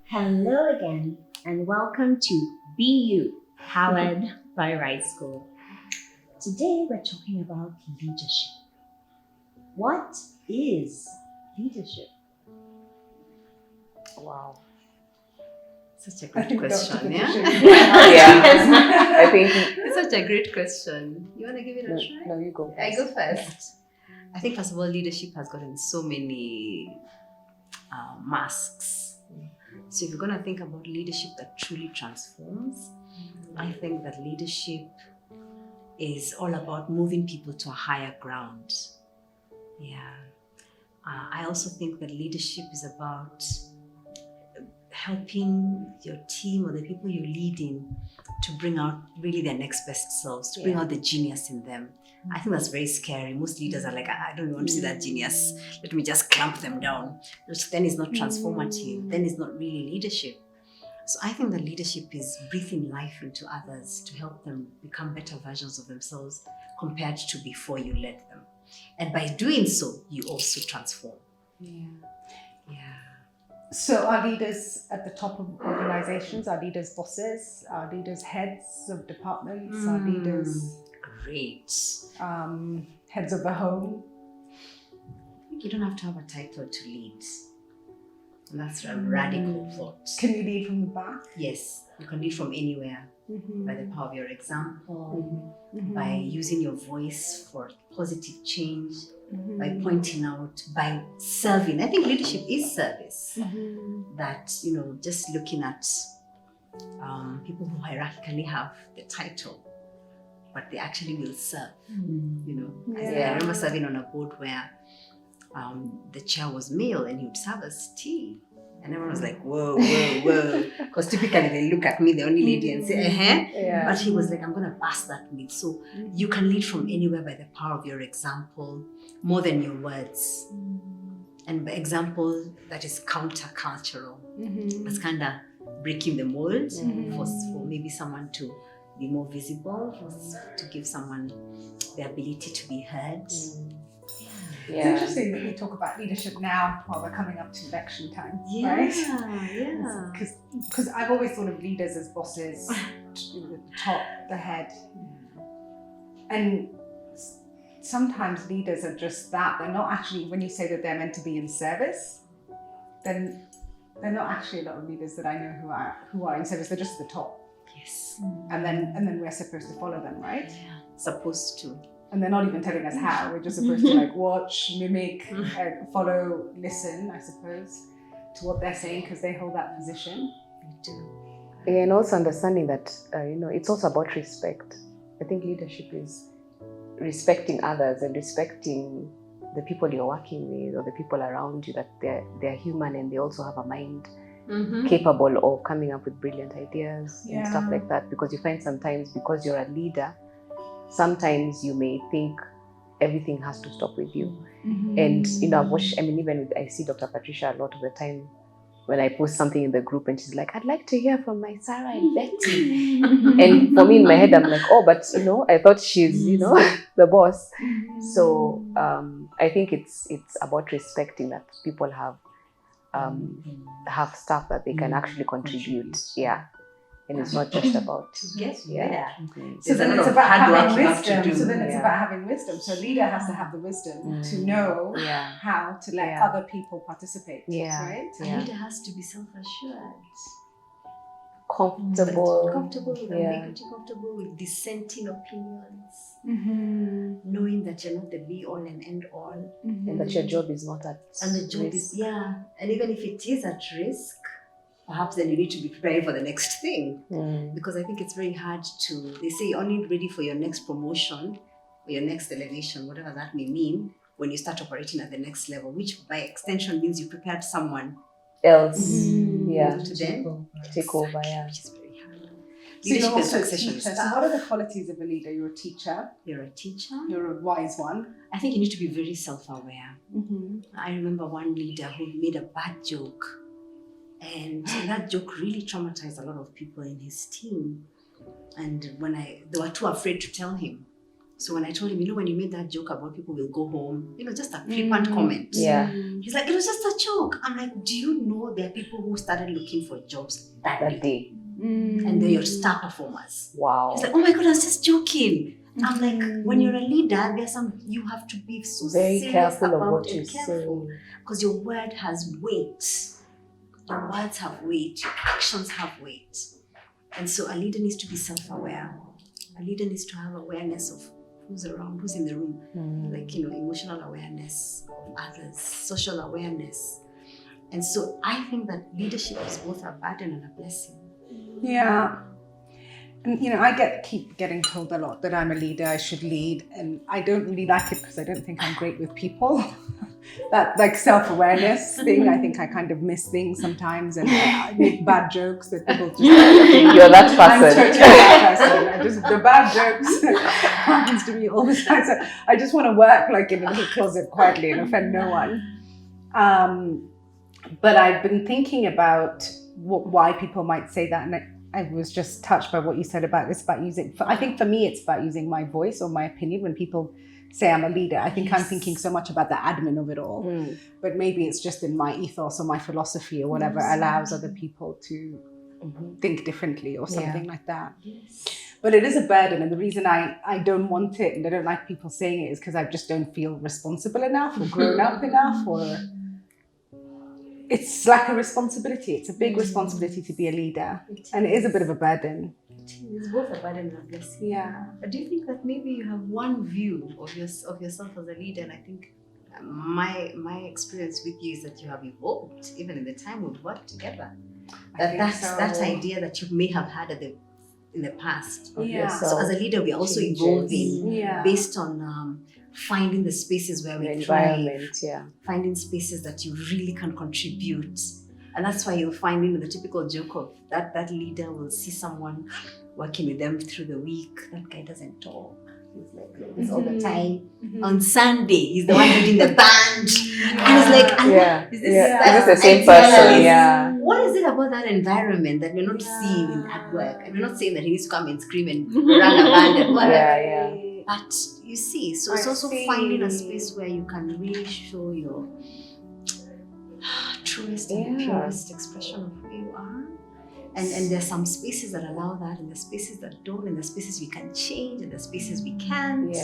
Hello again, and welcome to BU, powered by Rise School. Today we're talking about leadership. What is leadership? Wow. Such a great question, yeah? Yeah. I think It's such a great question. You want to give it a try? no, you go. I go first. I think, first of all, leadership has gotten so many masks. So if you're going to think about leadership that truly transforms, I think that leadership is all about moving people to a higher ground. Yeah. I also think that leadership is about helping your team or the people you're leading to bring out really their next best selves, to bring out the genius in them. I think that's very scary. Most leaders are like, I don't want to see that genius. Let me just clamp them down. Which then is not transformative. Then it's not really leadership. So I think that leadership is breathing life into others to help them become better versions of themselves compared to before you led them. And by doing so, you also transform. Yeah. So are leaders at the top of organizations? Are leaders bosses? Are leaders heads of departments? Are leaders Great. heads of the home? I think you don't have to have a title to lead. And that's a radical thought. Can you lead from the back? Yes, you can lead from anywhere by the power of your example, Mm-hmm. by using your voice for positive change, by pointing out, by serving. I think leadership is service. That, just looking at people who hierarchically have the title, but they actually will serve. I remember serving on a board where the chair was male and he would serve us tea. And everyone was like, whoa. Because typically they look at me, the only lady, and say, Yeah. But he was like, I'm going to pass that myth. So you can lead from anywhere by the power of your example, more than your words. And by example, that is countercultural. That's kind of breaking the mold for maybe someone to be more visible, to give someone the ability to be heard. It's interesting that we talk about leadership now while we're coming up to election time, right? Yeah. Because I've always thought of leaders as bosses, the top, the head. And sometimes leaders are just that. They're not actually, when you say that they're meant to be in service, then they're not actually a lot of leaders that I know who are in service. They're just at the top. Yes. And then we're supposed to follow them, right? Yeah. Supposed to. And they're not even telling us how. We're just supposed to watch, mimic, follow, listen, I suppose, to what they're saying because they hold that position. They do. Yeah, and also understanding that it's also about respect. I think leadership is respecting others and respecting the people you're working with or the people around you, that they're human and they also have a mind capable of coming up with brilliant ideas and stuff like that. Because you find sometimes, because you're a leader, sometimes you may think everything has to stop with you. And I've watched, I see Dr. Patricia a lot of the time when I post something in the group and she's like, I'd like to hear from my Sarah and Betty. And for me in my head, I'm like, oh, but I thought she's, the boss. So I think it's about respecting that people have stuff that they can actually contribute. Yeah. And it's not just about So then it's about having wisdom. So a leader has to have the wisdom to know how to let other people participate. Right? A leader has to be self-assured. Comfortable with ambiguity, comfortable with dissenting opinions. Knowing that you're not the be-all and end-all. And that your job is not at risk. And the job is, and even if it is at risk, perhaps then you need to be preparing for the next thing. Because I think it's very hard they say you're only ready for your next promotion or your next elevation, whatever that may mean, when you start operating at the next level, which by extension means you prepared someone else to then take over. Which is very hard. So you're also a teacher. So what are the qualities of a leader? You're a teacher. You're a teacher. You're a wise one. I think you need to be very self-aware. I remember one leader who made a bad joke. And that joke really traumatized a lot of people in his team. And they were too afraid to tell him. So when I told him, when you made that joke about people will go home, just a flippant comment. Yeah. He's like, it was just a joke. I'm like, do you know there are people who started looking for jobs that day? And they're your star performers. Wow. He's like, oh my God, I was just joking. I'm like, when you're a leader, you have to be so very serious careful about of what it, you careful, because your word has weight. Your words have weight. Your actions have weight. And so a leader needs to be self-aware. A leader needs to have awareness of who's around, who's in the room, like, emotional awareness of others, social awareness. And so I think that leadership is both a burden and a blessing. Yeah. And I keep getting told a lot that I'm a leader, I should lead, and I don't really like it because I don't think I'm great with people. That like self-awareness thing, I think I kind of miss things sometimes, and I make bad jokes that people just you're that I'm person. totally that person. The bad jokes happens to me all the time. So I just want to work like in a little closet quietly and offend no one. But I've been thinking about why people might say that, and I was just touched by what you said about it's about using. I think for me, it's about using my voice or my opinion. When people say I'm a leader, I think I'm thinking so much about the admin of it all. But maybe it's just in my ethos or my philosophy or whatever allows other people to think differently or something like that. But it is a burden, and the reason I don't want it and I don't like people saying it is because I just don't feel responsible enough or grown up enough, or it's like a responsibility. It's a big responsibility to be a leader, and it is a bit of a burden. It's both a burden and a blessing. Yeah. But do you think that maybe you have one view of yourself as a leader? And I think my experience with you is that you have evolved even in the time we've worked together. That idea that you may have had in the past. So as a leader, we're also evolving based on finding the spaces where we thrive, finding spaces that you really can contribute. And that's why you'll find, the typical joke of that leader will see someone working with them through the week. That guy doesn't talk. He's like this all the time. On Sunday, he's the one leading the band. And it's like, is this the same person? Yeah. What is it about that environment that we're not seeing at work? And we're not saying that he needs to come and scream and run a band and whatever. But you see, so it's also finding a space where you can really show your truest and purest expression of who you are. And there's some spaces that allow that, and there's spaces that don't, and there's spaces we can change, and there's spaces we can't.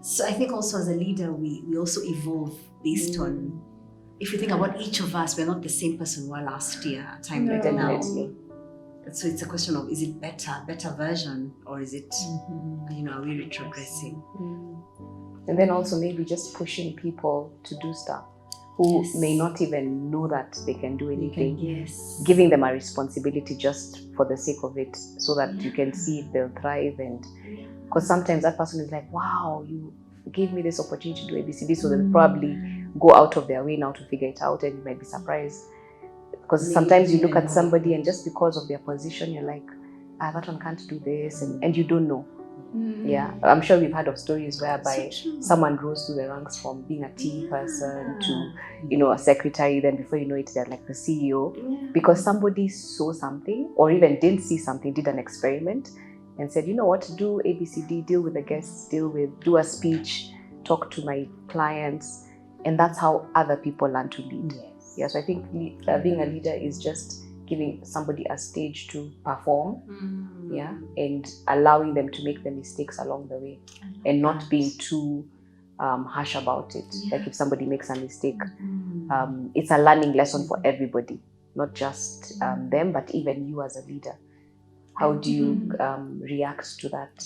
So I think also as a leader, we also evolve based on, if you think about each of us, we're not the same person we were last year at time like now. So it's a question of, is it better version, or is it, are we retrogressing? And then also maybe just pushing people to do stuff who may not even know that they can do anything. Giving them a responsibility just for the sake of it, so that you can see if they'll thrive. And because sometimes that person is like, wow, you gave me this opportunity to do ABCD, so they'll probably go out of their way now to figure it out, and you might be surprised. Because sometimes you look at somebody and just because of their position, you're like, that one can't do this, and you don't know. I'm sure we've heard of stories whereby someone rose through the ranks from being a tea person to, a secretary, then before you know it, they're like the CEO, because somebody saw something, or even didn't see something, did an experiment and said, you know what, do ABCD, deal with the guests, do a speech, talk to my clients, and that's how other people learn to lead. So I think being a leader is just giving somebody a stage to perform, and allowing them to make the mistakes along the way, and not being too harsh about it. Like if somebody makes a mistake, it's a learning lesson for everybody, not just them, but even you as a leader. How do you react to that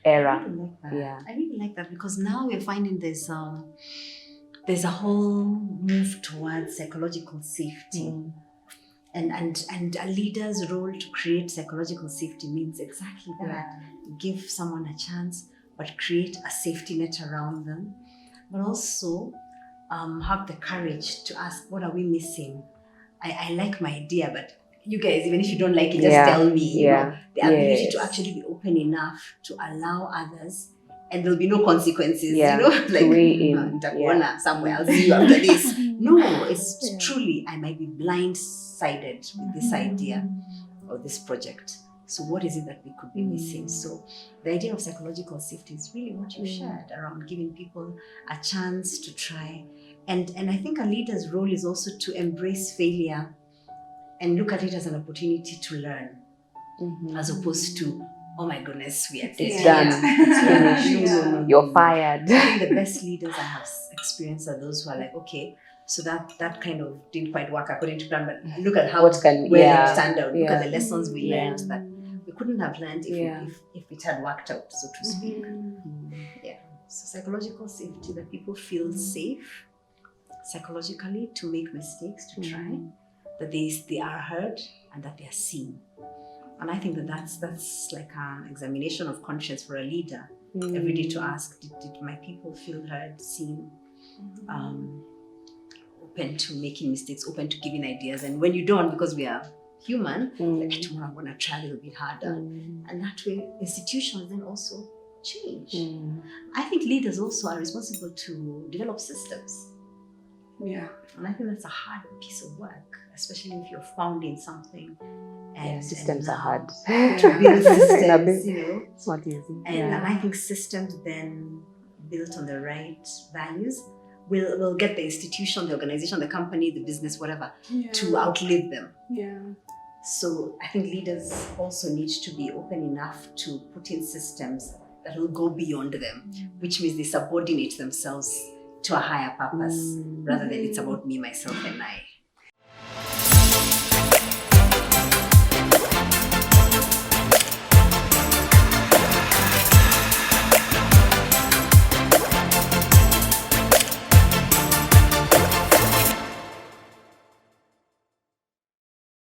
era? I really like that, because now we're finding there's a whole move towards psychological safety. And a leader's role to create psychological safety means exactly that. Give someone a chance, but create a safety net around them. But also have the courage to ask, what are we missing? I like my idea, but you guys, even if you don't like it, just tell me. The ability to actually be open enough to allow others, and there'll be no consequences, like somewhere else you after this. No, it's truly, I might be blindsided with this idea or this project. So what is it that we could be missing? So the idea of psychological safety is really what you shared around giving people a chance to try. And I think a leader's role is also to embrace failure and look at it as an opportunity to learn, as opposed to, oh my goodness, we are dead. It's done. It's finished. Yeah. You're fired. I think the best leaders I have experienced are those who are like, okay, so that kind of didn't quite work according to plan, but look at how it turned out. Look at the lessons we learned that we couldn't have learned if it had worked out, so to speak. Yeah. So psychological safety, that people feel safe psychologically to make mistakes, to try, that they are heard and that they are seen. And I think that's like an examination of conscience for a leader every day, to ask, did my people feel heard, seen, open to making mistakes, open to giving ideas. And when you don't, because we are human, like, tomorrow I'm going to try a little bit harder. And that way institutions then also change. I think leaders also are responsible to develop systems. Yeah. And I think that's a hard piece of work, especially if you're founding something. And systems are hard. To build systems, you know. It's not easy. And I think systems then built on the right values will get the institution, the organization, the company, the business, whatever, to outlive them. Yeah. So I think leaders also need to be open enough to put in systems that will go beyond them, which means they subordinate themselves to a higher purpose rather than it's about me, myself, and I.